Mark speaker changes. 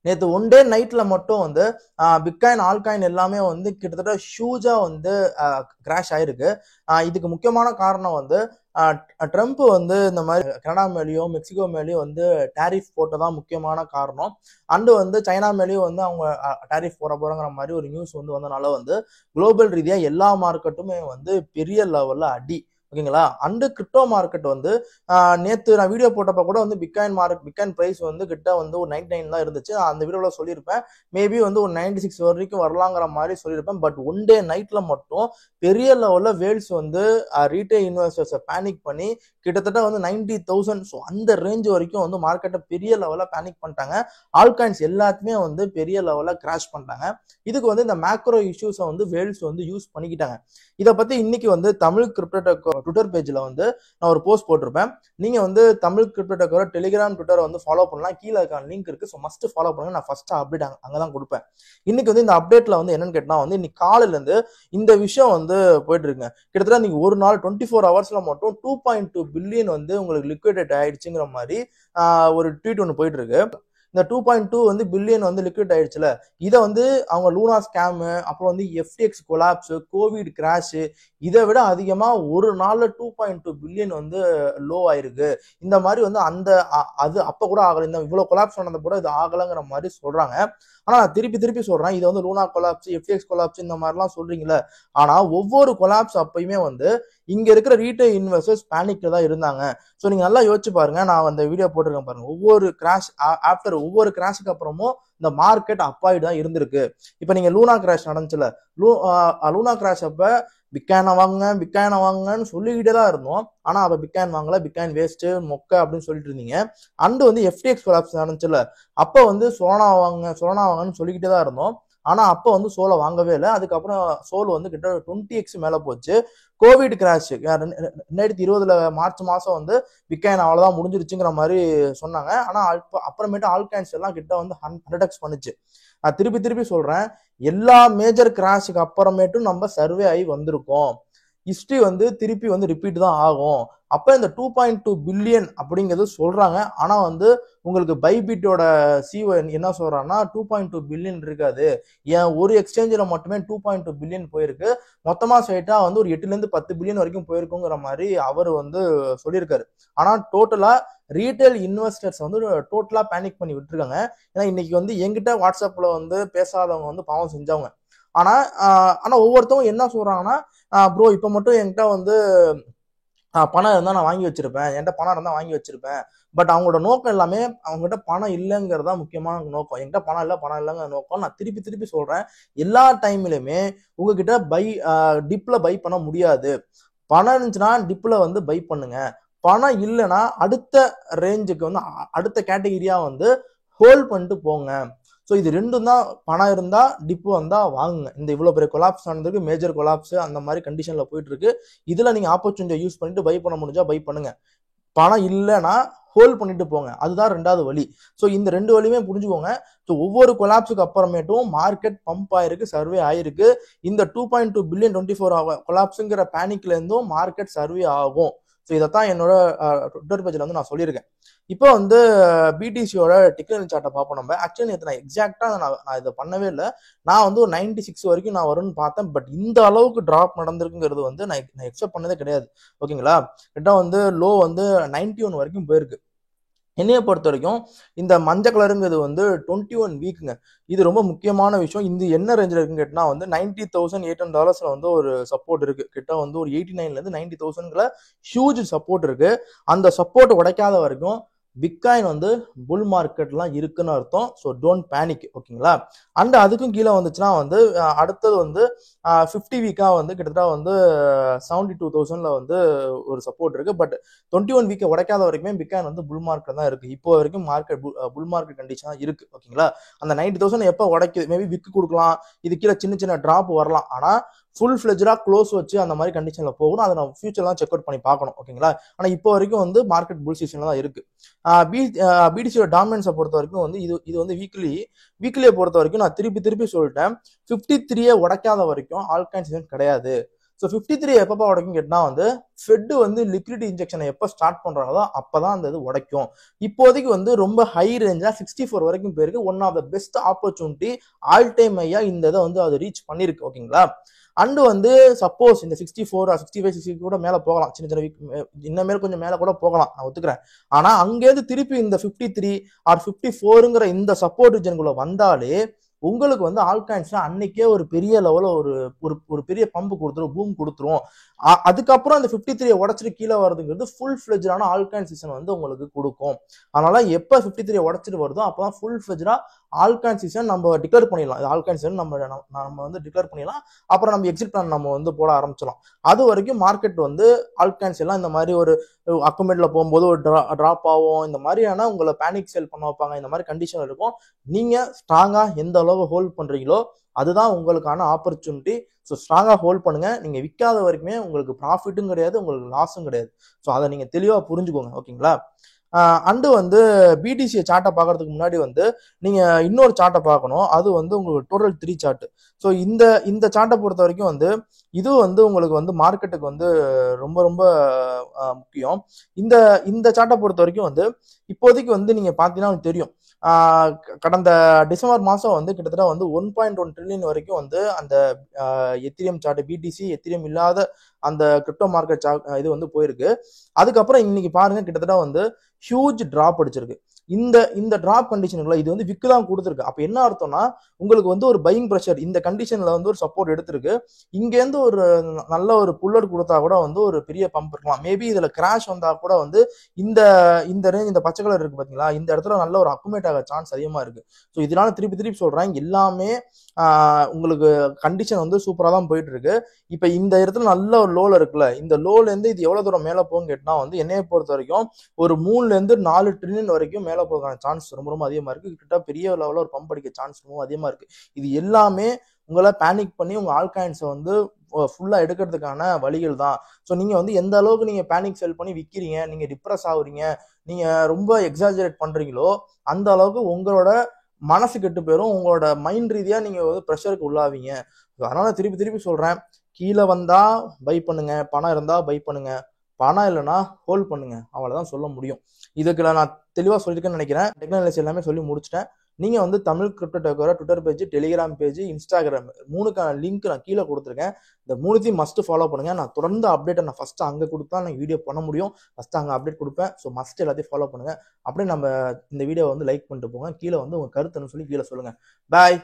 Speaker 1: நேற்று one day நைட்ல மட்டும் வந்து பிட்காயின் ஆல்காயின் எல்லாமே வந்து கிட்டத்தட்ட ஹியூஜா வந்து கிராஷ் ஆயிருக்கு. இதுக்கு முக்கியமான காரணம் வந்து ட்ரம்ப் வந்து இந்த மாதிரி கனடா மேலேயும் மெக்சிகோ மேலேயும் வந்து டேரிஃப் போட்டதான் முக்கியமான காரணம். அண்டு வந்து சைனா மேலேயும் வந்து அவங்க டேரிஃப் போட போறங்கிற மாதிரி ஒரு நியூஸ் வந்து வந்தனால வந்து குளோபல் ரீதியா எல்லா மார்க்கெட்டுமே வந்து பெரிய லெவல்ல அடி. ஓகேங்களா. அண்டு கிரிப்டோ மார்க்கெட் வந்து நேற்று நான் வீடியோ போட்டப்ப கூட வந்து பிட்காயின் பிரைஸ் வந்து கிட்ட வந்து ஒரு 99 தான் இருந்துச்சு. அந்த வீடியோல சொல்லியிருப்பேன் மேபி வந்து ஒரு 96 வரைக்கும் வரலாங்கிற மாதிரி சொல்லியிருப்பேன். பட் ஒன் டே நைட்ல மட்டும் பெரிய லெவல்ல வேல்ஸ் வந்து ரீட்டைல் இன்வெஸ்டர்ஸை பேனிக் பண்ணி கிட்டத்தட்ட வந்து 90,000 ஸோ அந்த ரேஞ்ச் வரைக்கும் வந்து மார்க்கெட்டை பெரிய லெவல்ல பேனிக் பண்ணிட்டாங்க. ஆல்காயின்ஸ் எல்லாத்துமே வந்து பெரிய லெவல்ல கிராஷ் பண்ணிட்டாங்க. இதுக்கு வந்து இந்த மேக்ரோ இஷ்யூஸை வந்து வேல்ஸ் வந்து யூஸ் பண்ணிக்கிட்டாங்க. இதை பத்தி இன்னைக்கு வந்து தமிழ் கிரிப்டோ ட்விட்டர் பேஜ்ல வந்து நான் ஒரு போஸ்ட் போட்டிருப்பேன். நீங்க வந்து தமிழ் கிரிப்டோ டெலிகிராம் ட்விட்டரை வந்து ஃபாலோ பண்ணலாம். கீழே இருக்கான லிங்க் இருக்கு. ஸோ மஸ்ட் ஃபாலோ பண்ணுங்க. நான் ஃபர்ஸ்ட் அப்டேட் அங்கதான் கொடுப்பேன். இன்னைக்கு வந்து இந்த அப்டேட்ல வந்து என்னன்னு கேட்டா வந்து இன்னைக்கு காலையில இருந்து இந்த விஷயம் வந்து போயிட்டு இருக்குங்க. கிட்டத்தட்ட நீங்க ஒரு நாள் 24 ஹவர்ஸ்ல மட்டும் 2.2 பில்லியன் வந்து உங்களுக்கு லிக்விடேட் ஆயிடுச்சுங்கிற மாதிரி ஒரு ட்வீட் ஒன்று போயிட்டு இருக்கு. இந்த 2.2 வந்து பில்லியன் வந்து லிக்விட் ஆயிடுச்சுல, இதை வந்து அவங்க லூனா ஸ்கேம், அப்புறம் வந்து எஃப்டிஎக்ஸ் கொலாப்ஸ், கோவிட் கிராஷ், இதை விட அதிகமா ஒரு நாள்ல 2.2 பில்லியன் வந்து லோ ஆயிருக்கு. இந்த மாதிரி வந்து அது அப்ப கூட ஆகல. இந்த இவ்வளவு கொலாப்ஸ் நடந்த கூட இது ஆகலைங்கிற மாதிரி சொல்றாங்க. ஆனா நான் திருப்பி சொல்றேன், இது வந்து லூனா கொலாப்ஸ், எஃப்டிஎக்ஸ் கொலாப்ஸ் இந்த மாதிரிலாம் சொல்றீங்களே, ஆனா ஒவ்வொரு கொலாப்ஸ் அப்பயுமே வந்து இங்க இருக்கிற ரீட்டைல் இன்வெஸ்டர்ஸ் பேனிக்ல தான் இருந்தாங்க. ஸோ நீங்க நல்லா யோசிச்சு பாருங்க. நான் அந்த வீடியோ போட்டிருக்கேன் பாருங்க. ஒவ்வொரு கிராஷுக்கு அப்புறமும் இந்த மார்க்கெட் அப்பாயிட்டு தான் இருந்திருக்கு. இப்ப நீங்க லூனா கிராஷ் நடந்துச்சுல, லூனா கிராஷ் அப்ப பிட்காயினை வாங்கன்னு சொல்லிக்கிட்டே தான் இருந்தோம். ஆனா அப்ப பிட்காயின் வாங்கல, பிட்காயின் வேஸ்ட் மொக்க அப்படின்னு சொல்லிட்டு இருந்தீங்க. அண்டு வந்து எஃப்டிஎக்ஸ் கொலாப்ஸ் நடந்துச்சுல, அப்ப வந்து சோனா வாங்கன்னு சொல்லிக்கிட்டே தான் இருந்தோம். ஆனா அப்ப வந்து சோலை வாங்கவே இல்லை. அதுக்கப்புறம் சோல் வந்து கிட்ட 20x மேல போச்சு. கோவிட் கிராஷ் 2020 மார்ச் மாசம் வந்து பிட்காயின் அவ்வளவுதான் முடிஞ்சிருச்சுங்கிற மாதிரி சொன்னாங்க. ஆனா அப்புறமேட்டு ஆல்காயின்ஸ் எல்லாம் கிட்ட வந்து 100x பண்ணுச்சு. நான் திருப்பி சொல்றேன், எல்லா மேஜர் கிராஷுக்கு அப்புறமேட்டும் நம்ம சர்வே ஆகி வந்திருக்கோம். ஹிஸ்டரி வந்து திருப்பி வந்து ரிப்பீட் தான் ஆகும். அப்ப இந்த 2.2 பில்லியன் அப்படிங்கிறது சொல்றாங்க. ஆனா வந்து உங்களுக்கு பைபிட்டோட சிஓ என்ன சொல்றாங்கன்னா 2.2 பில்லியன் இருக்காது, ஏன் ஒரு எக்ஸ்சேஞ்சில் மட்டுமே 2.2 பில்லியன் போயிருக்கு, மொத்தமா சேர்த்தா வந்து ஒரு 8ல இருந்து 10 பில்லியன் வரைக்கும் போயிருக்குங்கிற மாதிரி அவர் வந்து சொல்லியிருக்காரு. ஆனா டோட்டலா ரீட்டைல் இன்வெஸ்டர்ஸ் வந்து டோட்டலா பேனிக் பண்ணி விட்டுருக்காங்க. ஏன்னா இன்னைக்கு வந்து என்கிட்ட வாட்ஸ்அப்ல வந்து பேசாதவங்க வந்து பாவம் செஞ்சவங்க. ஆனா ஒவ்வொருத்தவங்க என்ன சொல்றாங்கன்னா, ப்ரோ இப்ப மட்டும் என்கிட்ட வந்து பணம் இருந்தா நான் வாங்கி வச்சிருப்பேன், என்கிட்ட பணம் இருந்தா வாங்கி வச்சிருப்பேன். பட் அவங்களோட நோக்கம் எல்லாமே அவங்ககிட்ட பணம் இல்லைங்கிறதா முக்கியமான நோக்கம். என்கிட்ட பணம் இல்லைங்கிற நோக்கம். நான் திருப்பி சொல்றேன், எல்லா டைம்லயுமே உங்ககிட்ட டிப்ல பை பண்ண முடியாது. பணம் இருந்துச்சுன்னா டிப்ல வந்து பை பண்ணுங்க. பணம் இல்லைன்னா அடுத்த ரேஞ்சுக்கு வந்து அடுத்த கேட்டகிரியா வந்து ஹோல்ட் பண்ணிட்டு போங்க. ஸோ இது ரெண்டும் தான். பணம் இருந்தா டிப் வந்தா வாங்குங்க. இந்த இவ்வளவு பெரிய கொலாப்ஸ் நடந்திருக்கு, மேஜர் கொலாப்ஸ் அந்த மாதிரி கண்டிஷன்ல போயிட்டு இருக்கு. இதுல நீங்க ஆப்பர்ச்சுனிட்டியை யூஸ் பண்ணிட்டு பை பண்ண முடிஞ்சா பை பண்ணுங்க. பணம் இல்லைன்னா ஹோல்ட் பண்ணிட்டு போங்க. அதுதான் ரெண்டாவது வழி. ஸோ இந்த ரெண்டு வழியுமே புரிஞ்சுக்கோங்க. ஸோ ஒவ்வொரு கொலாப்ஸுக்கு அப்புறமேட்டும் மார்க்கெட் பம்ப் ஆயிருக்கு, சர்வே ஆயிருக்கு. இந்த 2.2 பில்லியன் 24 கொலாப்ஸுங்கிற பேனிக்ல இருந்தும் மார்க்கெட் சர்வே ஆகும். ஸோ இதைத்தான் என்னோட ட்விட்டர் பேஜ்ல வந்து நான் சொல்லியிருக்கேன். இப்போ வந்து பிடிசியோட டெக்னிக்கல் சார்ட்டை பார்ப்போம் நம்ம. ஆக்சுவலி நேற்று நான் எக்ஸாக்டா நான் இதை பண்ணவே இல்லை. நான் வந்து ஒரு 96 வரைக்கும் நான் வரும்னு பார்த்தேன். பட் இந்த அளவுக்கு டிராப் நடந்திருக்குங்கிறது வந்து நான் எக்ஸ்பெக்ட் பண்ணதே கிடையாது. ஓகேங்களா. கிட்ட வந்து லோ வந்து 91 வரைக்கும் போயிருக்கு. என்னைய பொறுத்த வரைக்கும் இந்த மஞ்சள் கலருங்கிறது வந்து 21 வீக்குங்க. இது ரொம்ப முக்கியமான விஷயம். இந்த என்ன ரேஞ்சில் இருக்குன்னு கேட்டா வந்து $90,800 வந்து ஒரு சப்போர்ட் இருக்கு. கிட்ட வந்து ஒரு 89ல இருந்து 90,000 ஹியூஜ் சப்போர்ட் இருக்கு. அந்த சப்போர்ட் உடைக்காத வரைக்கும் பிட்காயின் வந்து புல் மார்க்கெட்லாம் இருக்குன்னு அர்த்தம். So don't panic. ஓகேங்களா. அண்ட் அதுக்கும் கீழே வந்துச்சுன்னா வந்து அடுத்தது வந்து 50 வீக்கா வந்து கிட்டத்தட்ட வந்து 72,000 வந்து ஒரு சப்போர்ட் இருக்கு. பட் 21 வீக்கை உடைக்காத வரைக்குமே பிட்காயின் வந்து புல் மார்க்கெட் தான் இருக்கு. இப்போ வரைக்கும் புல் மார்க்கெட் கண்டிஷன் தான் இருக்கு. ஓகேங்களா. அந்த 90,000 எப்போ உடைக்குது, மேபி விக்கு கொடுக்கலாம், இது கீழே சின்ன டிராப் வரலாம். ஆனா ஃபுல் ஃபிளெஜ்டா க்ளோஸ் வச்சு அந்த மாதிரி கண்டிஷன்ல போகணும். அதை நம்ம ஃபியூச்சர்லாம் செக் அவுட் பண்ணி பார்க்கணும். ஓகேங்களா. ஆனா இப்போ வரைக்கும் வந்து மார்க்கெட் புல் சீசன்ல தான் இருக்கு. பிடிசியோட டாமினன்ஸை பொறுத்த வரைக்கும் வந்து இது வந்து வீக்லியை பொறுத்த வரைக்கும் நான் திருப்பி சொல்லிட்டேன், 53 உடைக்காத வரைக்கும் ஆல்காயின் சீசன் கிடையாது. ஸோ ஸோ 53 எப்பப்போ உடைக்கும் கேட்டா வந்து ஃபெட் வந்து லிக்விடிட்டி இன்ஜெக்ஷனை எப்போ ஸ்டார்ட் பண்றாங்களோ அப்பதான் அந்த இது உடைக்கும். இப்போதைக்கு வந்து ரொம்ப ஹை ரேஞ்சா 64 வரைக்கும் போயிருக்கு. One of the best opportunity all time ஐயா இந்த இதை வந்து அது ரீச் பண்ணிருக்கு. ஓகேங்களா. அண்டு வந்து சப்போஸ் இந்த 64 65 60 கூட மேல போகலாம், சின்ன சின்ன இன்னமேல் கொஞ்சம் மேல கூட போகலாம், நான் ஒத்துக்கிறேன். ஆனா அங்கேருந்து திருப்பி இந்த 53 ஆர் 54ங்கிற இந்த சப்போர்ட் ரீஜனுக்குள்ள வந்தாலே உங்களுக்கு வந்து ஆல்காயின்ஸ்ல அன்னைக்கே ஒரு பெரிய லெவல ஒரு ஒரு பெரிய பம்பு கொடுத்துரும், பூம் கொடுத்துரும். அதுக்கப்புறம் அந்த 53 உடச்சிட்டு கீழே வருதுங்கிறது ஃபுல் ஃபிளெஜ்டான ஆல்காயின் சீசன் வந்து உங்களுக்கு கொடுக்கும். அதனால எப்ப 53 உடச்சிட்டு வருதோ அப்பதான் ஃபுல் ஃபிளெஜ்டா ஆல்காயின் சீசன் நம்ம டிக்ளேர் பண்ணிடலாம். ஆல்காயின் சீசன் நம்ம வந்து டிக்ளேர் பண்ணிடலாம். அப்புறம் நம்ம எக்ஸிட் பிளான் நம்ம வந்து போட ஆரம்பிச்சலாம். அது வரைக்கும் மார்க்கெட் வந்து ஆல்காயின்ஸ் எல்லாம் இந்த மாதிரி ஒரு அக்குமெண்ட்ல போகும்போது ஒரு டிராப் ஆகும், இந்த மாதிரியான உங்களை பேனிக் செல் பண்ண வைப்பாங்க, இந்த மாதிரி கண்டிஷன் இருக்கும். நீங்க ஸ்ட்ராங்கா எந்த அளவு ஹோல்ட் பண்றீங்களோ அதுதான் உங்களுக்கான ஆப்பர்ச்சுனிட்டி. ஸோ ஸ்ட்ராங்கா ஹோல்ட் பண்ணுங்க. நீங்க விற்காத வரைக்குமே உங்களுக்கு ப்ராஃபிட்டும் கிடையாது, உங்களுக்கு லாஸும் கிடையாது. ஸோ அதை நீங்க தெளிவா புரிஞ்சுக்கோங்க. ஓகேங்களா. அண்டு வந்து பிடிசியை சார்ட்டை பார்க்கறதுக்கு முன்னாடி வந்து நீங்க இன்னொரு சார்ட்டை பார்க்கணும். அது வந்து உங்களுக்கு டோட்டல் 3 சார்ட். ஸோ இந்த சார்ட்டை பொறுத்த வரைக்கும் வந்து இது வந்து உங்களுக்கு வந்து மார்க்கெட்டுக்கு வந்து ரொம்ப ரொம்ப முக்கியம். இந்த சார்ட்டை பொறுத்த வரைக்கும் வந்து இப்போதைக்கு வந்து நீங்க பார்த்தீங்கன்னா தெரியும், கடந்த டிசம்பர் மாசம் வந்து கிட்டத்தட்ட வந்து 1.1 ட்ரில்லியன் வரைக்கும் வந்து அந்த எத்திரியம் சார்ட், பிடிசி எத்திரியம் இல்லாத அந்த கிரிப்டோ மார்க்கெட் இது வந்து போயிருக்கு. அதுக்கப்புறம் இன்னைக்கு பாருங்க கிட்டத்தட்ட வந்து ஹியூஜ் டிராப் அடிச்சிருக்கு. இந்த டிராப் கண்டிஷனுக்குள்ள இது வந்து விக்கு தான் கொடுத்துருக்கு. அப்ப என்ன அர்த்தம்னா உங்களுக்கு வந்து ஒரு பையிங் பிரஷர் இந்த கண்டிஷன்ல வந்து ஒரு சப்போர்ட் எடுத்திருக்கு. இங்க இருந்து ஒரு நல்ல ஒரு புல்லட் கொடுத்தா கூட வந்து ஒரு பெரிய பம்ப் இருக்கலாம். மேபி இதுல கிராஷ் வந்தா கூட வந்து இந்த ரேஞ்ச், இந்த பச்சை கலர் இருக்கு பாத்தீங்களா, இந்த இடத்துல நல்ல ஒரு அக்குமேட் ஆக சான்ஸ் அதிகமா இருக்கு. ஸோ இதனால திருப்பி சொல்றேன், எல்லாமே உங்களுக்கு கண்டிஷன் வந்து சூப்பரா தான் போயிட்டு இருக்கு. இப்ப இந்த இடத்துல நல்ல ஒரு லோல இருக்குல்ல, இந்த லோல இருந்து இது எவ்வளவு தூரம் மேல போகும் கேட்டா வந்து என்னைய பொறுத்த வரைக்கும் ஒரு 3ல இருந்து 4 ட்ரில்லியன் வரைக்கும் மேல போகான சான்ஸ் ரொம்ப ரொம்ப அதிகமா இருக்கு. கிட்ட பெரிய லெவலில் ஒரு பம்ப் அடிக்க சான்ஸ் ரொம்ப அதிகமா இருக்கு. இது எல்லாமே உங்களை பேனிக் பண்ணி உங்க ஆல்காயின்ஸை வந்து ஃபுல்லா எடுக்கிறதுக்கான வழிகள் தான். ஸோ நீங்க வந்து எந்த அளவுக்கு நீங்க பேனிக் செல் பண்ணி விற்கிறீங்க, நீங்க டிப்ரெஸ் ஆகுறீங்க, நீங்க ரொம்ப எக்ஸாஜரேட் பண்றீங்களோ அந்த அளவுக்கு உங்களோட மனசு கெட்டு போயிடும், உங்களோட மைண்ட் ரீதியா நீங்க வந்து ப்ரெஷருக்கு உள்ளாவீங்க. அதனால திருப்பி சொல்றேன், கீழே வந்தா பை பண்ணுங்க, பணம் இருந்தா பை பண்ணுங்க, பணம் இல்லைன்னா ஹோல்ட் பண்ணுங்க. அவ்வளவுதான் சொல்ல முடியும். இதுக்கு நான் தெளிவா சொல்லியிருக்கேன்னு நினைக்கிறேன். டெக்னாலஜி எல்லாமே சொல்லி முடிச்சிட்டேன். நீங்க வந்து தமிழ் கிரிப்டோ டேக்கோட Twitter page, Telegram page, Instagram 3க்கான லிங்க் நான் கீழே கொடுத்துருக்கேன். இந்த 3த்தையும் மஸ்ட் ஃபாலோ பண்ணுங்க. நான் தொடர்ந்து அப்டேட்டை நான் ஃபர்ஸ்ட் அங்கே கொடுத்தா நான் வீடியோ பண்ண முடியும். ஃபர்ஸ்ட் அங்கே அப்டேட் கொடுப்பேன். ஸோ மஸ்ட் எல்லாத்தையும் ஃபாலோ பண்ணுங்க. அப்படியே நம்ம இந்த வீடியோ வந்து லைக் பண்ணிட்டு போங்க. கீழே வந்து உங்க கருத்துன்னு சொல்லி கீழே சொல்லுங்க. பாய்.